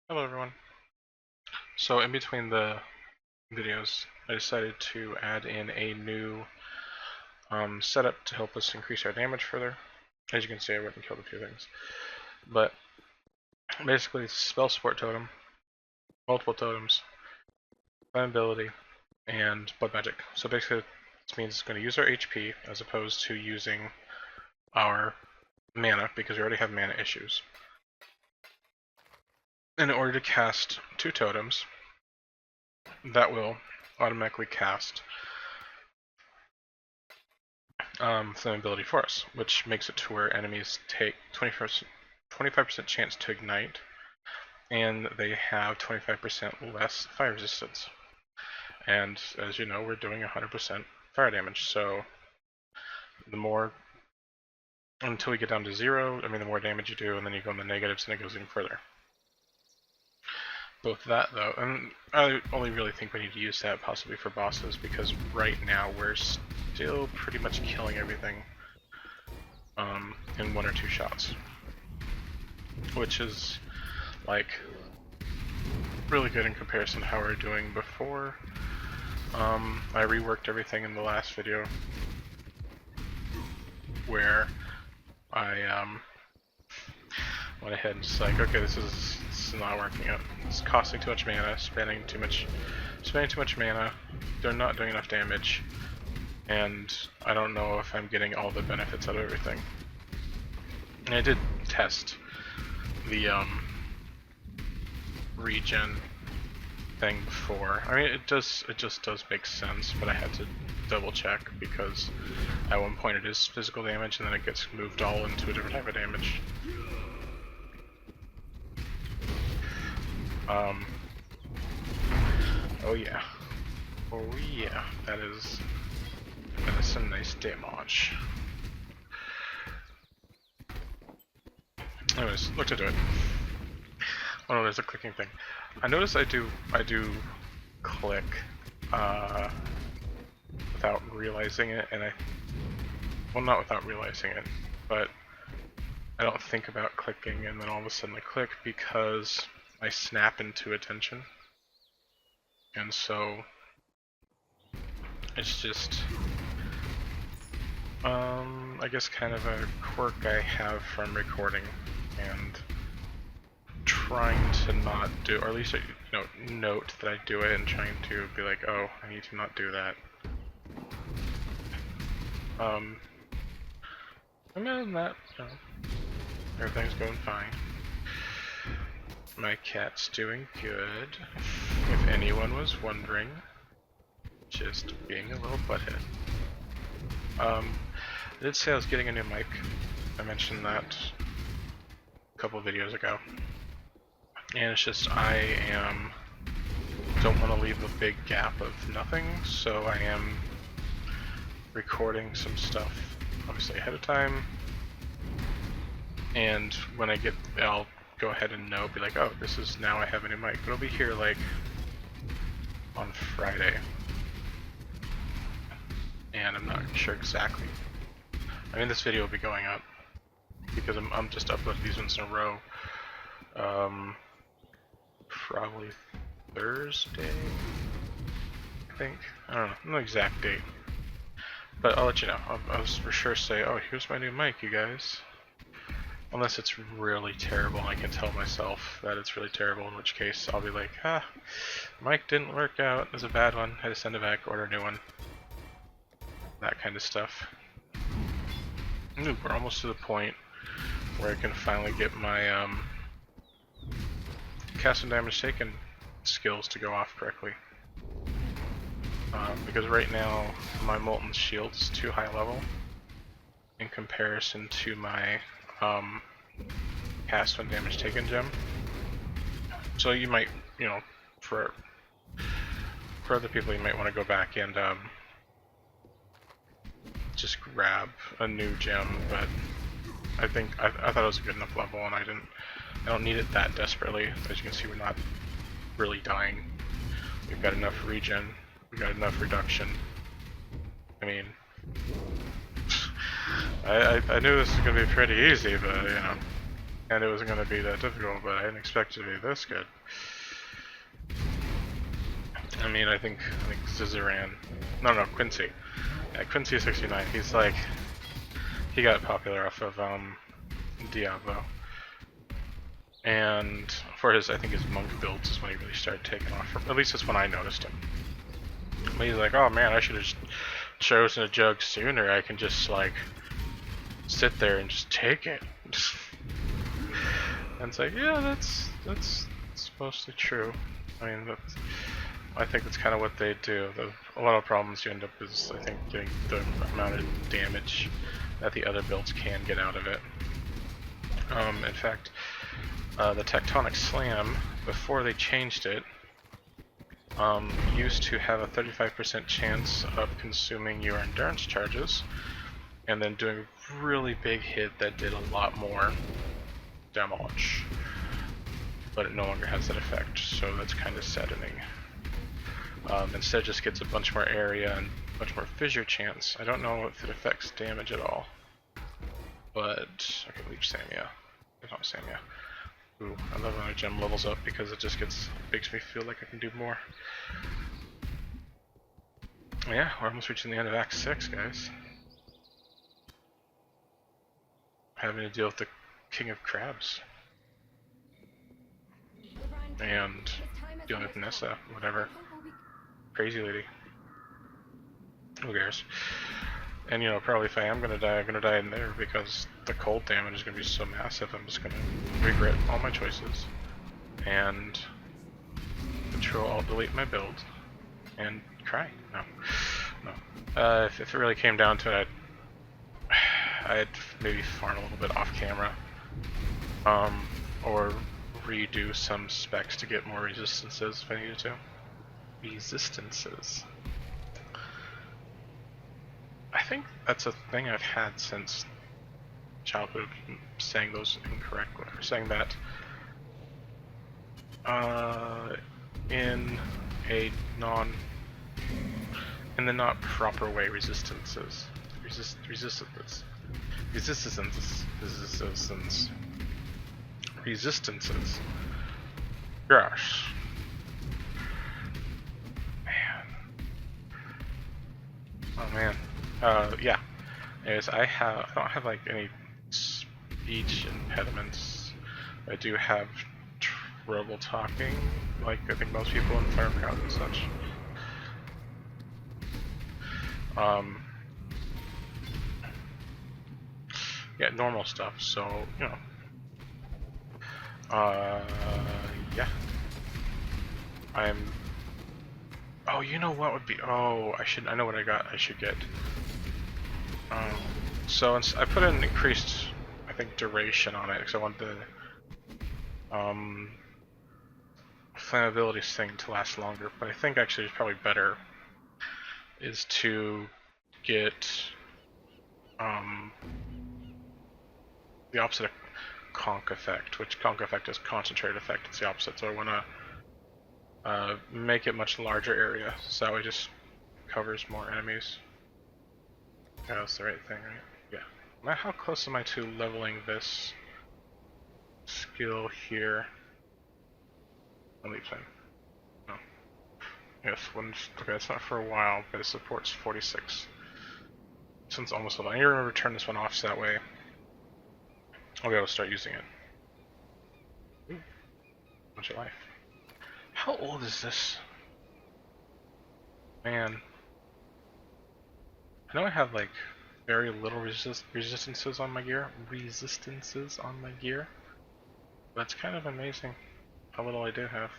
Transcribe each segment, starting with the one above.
Hello everyone. So in between the videos, I decided to add in a new setup to help us increase our damage further. As you can see, I went and killed a few things. But basically it's a spell support totem, multiple totems, flammability, and blood magic. So basically this means it's going to use our HP as opposed to using our mana, because we already have mana issues. And in order to cast two totems, that will automatically cast flammability for us, which makes it to where enemies take 25% chance to ignite, and they have 25% less fire resistance. And as you know, we're doing 100% fire damage, so the more, until we get down to 0, I mean the more damage you do, and then you go in the negatives and it goes even further. Both that though, and I only really think we need to use that possibly for bosses, because right now we're still pretty much killing everything in 1 or 2 shots, which is like really good in comparison to how we were doing before. I reworked everything in the last video where I went ahead and just like, okay, this is not working out. It's costing too much mana, spending too much mana. They're not doing enough damage, and I don't know if I'm getting all the benefits out of everything. And I did test the regen thing before. I mean, it just does make sense, but I had to double check because at one point it is physical damage, and then it gets moved all into a different type of damage. Oh yeah. Oh yeah, that is some nice damage. Anyways, looked into it. Oh no, there's a clicking thing. I noticed I do click without realizing it, and well, not without realizing it, but I don't think about clicking, and then all of a sudden I click because I snap into attention. And so it's just I guess kind of a quirk I have from recording and trying to not do, or at least note that I do it, and trying to be like, oh, I need to not do that. Other than that, everything's going fine. My cat's doing good, if anyone was wondering. Just being a little butthead. I did say I was getting a new mic. I mentioned that a couple of videos ago. And it's just don't want to leave a big gap of nothing, so I am recording some stuff obviously ahead of time. And when I get, I'll go ahead and be like, oh, this is, now I have a new mic. But it'll be here like on Friday. And I'm not sure exactly. I mean, this video will be going up because I'm just uploading these ones in a row. Probably Thursday, I think. I don't know, no exact date. But I'll let you know. I'll for sure say, oh, here's my new mic, you guys. Unless it's really terrible and I can tell myself that it's really terrible, in which case I'll be like, mic didn't work out, it was a bad one, had to send it back, order a new one. That kind of stuff. Ooh, we're almost to the point where I can finally get my cast and damage taken skills to go off correctly. Because right now my Molten Shield is too high level in comparison to my cast when damage taken gem. So you might, for other people, you might want to go back and just grab a new gem, but I think I thought it was a good enough level, and I don't need it that desperately. As you can see, we're not really dying. We've got enough regen, we've got enough reduction. I mean, I knew this was gonna be pretty easy, but and it wasn't going to be that difficult, but I didn't expect it to be this good. I mean, I think Zizaran, no, Quincy. Yeah, Quincy 69. He's like, he got popular off of Diablo, and for his, I think his monk builds is when he really started taking off. At least that's when I noticed him. But he's like, oh man, I should have just chosen a jug sooner. I can just like sit there and just take it. And it's like, yeah, that's mostly true. I mean, I think that's kind of what they do. A lot of problems you end up is, I think, getting the amount of damage that the other builds can get out of it. In fact, the Tectonic Slam, before they changed it, used to have a 35% chance of consuming your endurance charges, and then doing a really big hit that did a lot more damage. But it no longer has that effect, so that's kind of saddening. Instead it just gets a bunch more area and much more fissure chance. I don't know if it affects damage at all. But, okay, leech Samia. It's not Samia. Ooh, I love when a gem levels up because it just makes me feel like I can do more. Yeah, we're almost reaching the end of Act 6, guys. Having to deal with the King of Crabs. And dealing with Nessa, whatever. Crazy lady. Who cares? And you know, probably if I am gonna die, I'm gonna die in there because the cold damage is gonna be so massive. I'm just gonna regret all my choices and Control Alt Delete my build and cry. No. If it really came down to it, I'd maybe farm a little bit off camera, or redo some specs to get more resistances if I needed to. Resistances. I think that's a thing I've had since childhood, saying those incorrectly, or saying that in the not proper way. Resistances. Gosh. Man. Oh man. Yeah. Anyways, I don't have like any speech impediments. I do have trouble talking, like I think most people in fire crowds and such. Yeah, normal stuff. So you know. Yeah. Oh, you know what would be? Oh, I know what I should get. So I put an increased, I think, duration on it because I want the flammability thing to last longer. But I think actually it's probably better is to get the opposite of conk effect, which conk effect is concentrated effect. It's the opposite. So I want to make it much larger area, so that way it just covers more enemies. Yeah, that's the right thing, right? Yeah. Now, how close am I to leveling this skill here? Only time. No. Yes, okay, it's not for a while, but it supports 46. Since almost level. I need to remember to turn this one off so that way I'll be able to start using it. Ooh. Bunch of life. How old is this? Man. I know I have like very little resistances on my gear. That's kind of amazing how little I do have.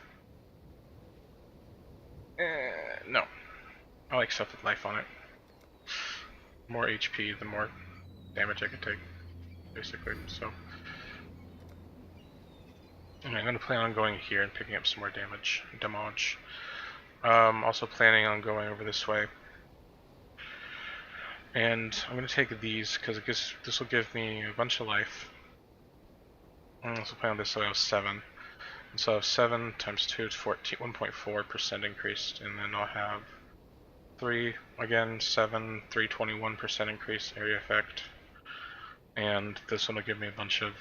No. I like stuff with life on it. More HP, the more damage I can take, basically. So okay, I'm going to plan on going here and picking up some more damage. Also planning on going over this way. And I'm going to take these because this will give me a bunch of life. I'm also planning on this so I have 7. And so I have 7 times 2 is 1.4% increased, and then I'll have 3, again 7, 321% increase area effect. And this one will give me a bunch of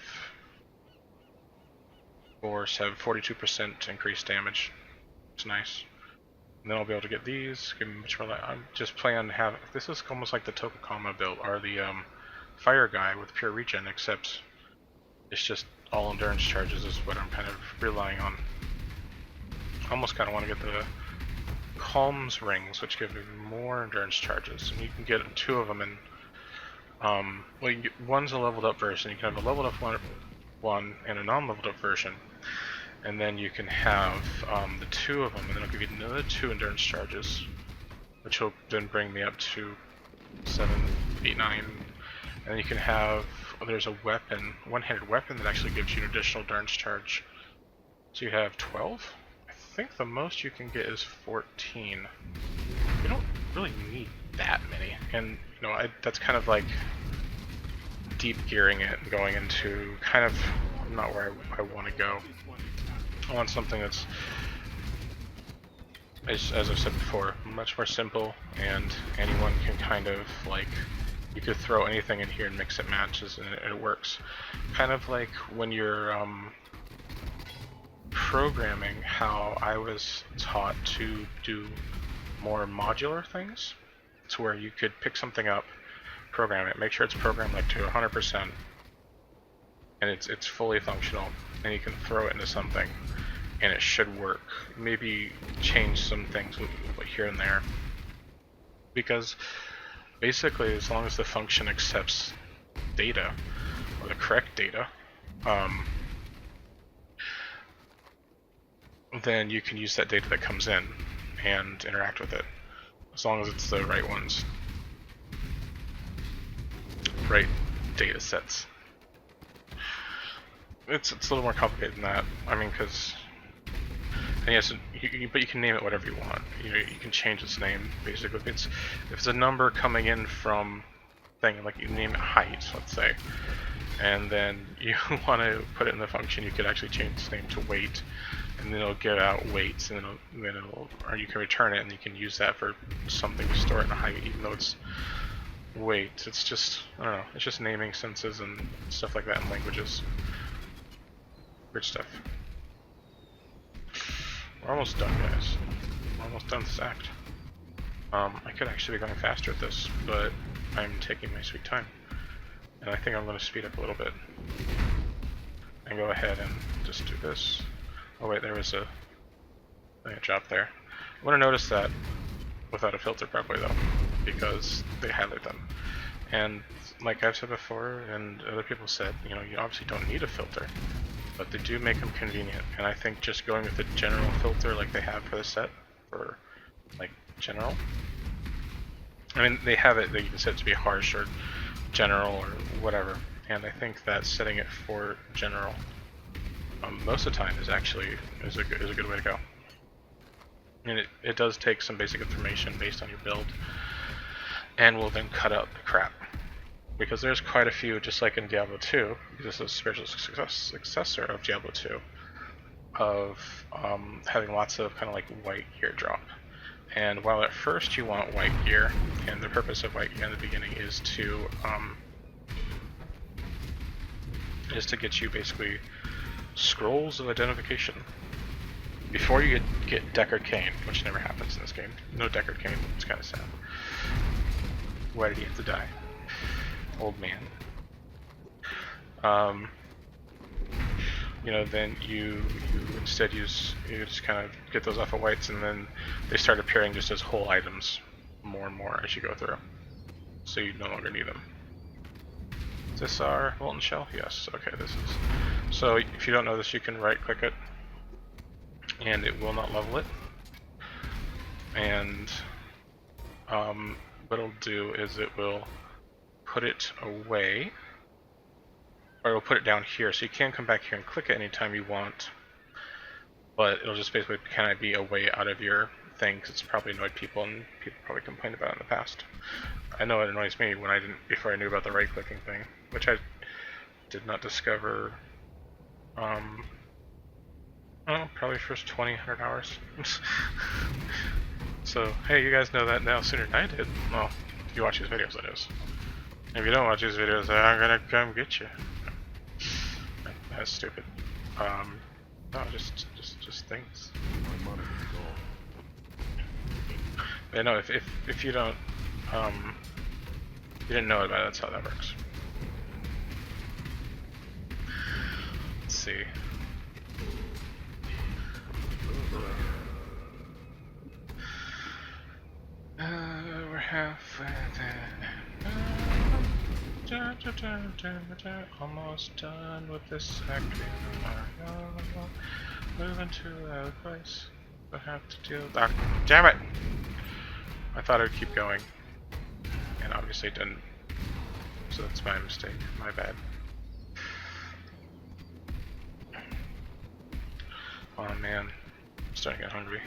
force have 42% increased damage. It's nice. And then I'll be able to get these, give me much more life. I'm just planning on having, this is almost like the Tokukama build, or the fire guy with pure regen, except it's just all endurance charges is what I'm kind of relying on. I almost kind of want to get the Calm's rings, which give me more endurance charges, and you can get 2 of them in. Well, you can get, one's a leveled up version. You can have a leveled up one and a non-leveled up version, and then you can have the 2 of them, and then it'll give you another 2 endurance charges, which will then bring me up to 7, 8, 9. And then you can have, there's a weapon, one-handed weapon that actually gives you an additional endurance charge. So you have 12? I think the most you can get is 14. You don't really need that many, and you know, that's kind of like deep gearing it and going into kind of not where I want to go. I want something that's, as I've said before, much more simple, and anyone can kind of like, you could throw anything in here and mix it matches and it works. Kind of like when you're programming, how I was taught to do more modular things. It's where you could pick something up, program it, make sure it's programmed like to 100%, and it's fully functional, and you can throw it into something, and it should work. Maybe change some things here and there, because basically, as long as the function accepts data, or the correct data, then you can use that data that comes in and interact with it, as long as it's the right ones, right data sets. It's a little more complicated than that. I mean, because, and yes, but you can name it whatever you want. You know, you can change its name basically. If it's a number coming in from thing, like you name it height, let's say, and then you want to put it in the function, you could actually change its name to weight, and then it'll give out weights, and then it'll, or you can return it, and you can use that for something to store it in a height, even though it's weight. It's just, I don't know, it's just naming senses and stuff like that in languages. Weird stuff. We're almost done, guys. We're almost done this act. I could actually be going faster at this, but I'm taking my sweet time. And I think I'm going to speed up a little bit. And go ahead and just do this. Oh wait, there was a drop there. I want to notice that without a filter properly though, because they highlight them. And like I've said before, and other people said, you know, you obviously don't need a filter, but they do make them convenient. And I think just going with the general filter like they have for the set, for like general, I mean they have it that you can set it to be harsh or general or whatever, and I think that setting it for general most of the time is actually is a good way to go. And it does take some basic information based on your build, and will then cut out the crap, because there's quite a few, just like in Diablo 2, this is a spiritual successor of Diablo 2, of having lots of kind of like white gear drop. And while at first you want white gear, and the purpose of white gear in the beginning is to get you basically scrolls of identification before you get Deckard Cain, which never happens in this game. No Deckard Cain. It's kind of sad. Why did he have to die? Old man. You know, then you instead you just kind of get those off of whites, and then they start appearing just as whole items more and more as you go through, so you no longer need them. Is this our molten shell? Yes. Okay, this is. So if you don't know this, you can right click it, and it will not level it. And what it'll do is it will put it away, or it'll put it down here, so you can come back here and click it anytime you want, but it'll just basically kind of be a way out of your thing, because it's probably annoyed people, and people probably complained about it in the past. I know it annoys me when before I knew about the right clicking thing, which I did not discover probably first 100 hours. So hey, you guys know that now sooner than I did. Well, if you watch these videos, that is. If you don't watch these videos, I'm gonna come get you. That's stupid. No, just things. My money is gone. Yeah, no, if you don't, you didn't know about it, that's how that works. Let's see. We're halfway there. Almost done with this acting. Moving to a place. I have to deal. Ah, damn it! I thought it would keep going, and obviously it didn't. So that's my mistake. My bad. Oh man, I'm starting to get hungry.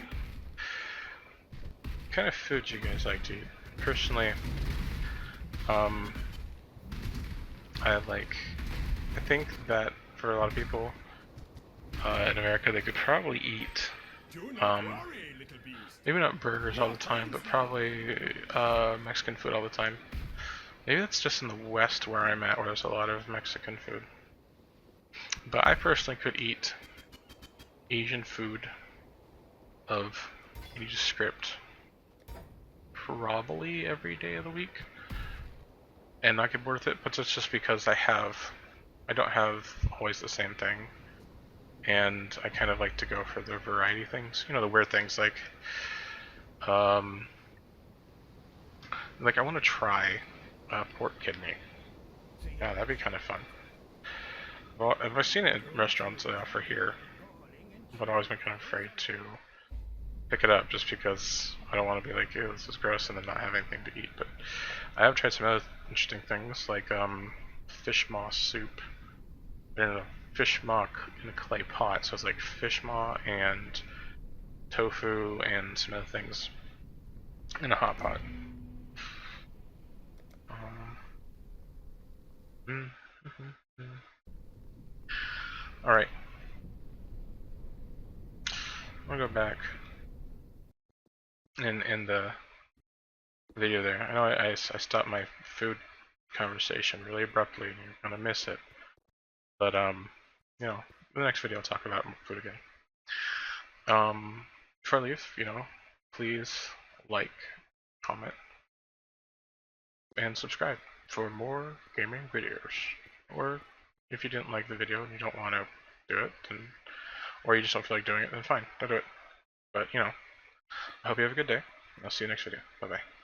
What kind of food do you guys like to eat? Personally, I think that for a lot of people in America, they could probably eat, maybe not burgers all the time, but probably Mexican food all the time. Maybe that's just in the West where I'm at, where there's a lot of Mexican food. But I personally could eat Asian food of any script probably every day of the week and not get bored with it, but that's just because I don't have always the same thing, and I kind of like to go for the variety things, you know, the weird things like I want to try pork kidney. Yeah, that'd be kind of fun. Well, I've seen it in restaurants they offer here, but I've always been kind of afraid to pick it up just because I don't want to be like, ew, this is gross, and then not have anything to eat. But I have tried some other interesting things like fish maw soup. No, fish maw in a clay pot, so it's like fish maw and tofu and some other things in a hot pot. Alright. I'm gonna go back in the video there. I know I stopped my food conversation really abruptly and you're gonna miss it. But you know, in the next video I'll talk about food again. Before I leave, you know, please like, comment, and subscribe for more gaming videos. Or if you didn't like the video and you don't want to do it, then, or you just don't feel like doing it, then fine, don't do it. But you know, I hope you have a good day. I'll see you next video. Bye bye.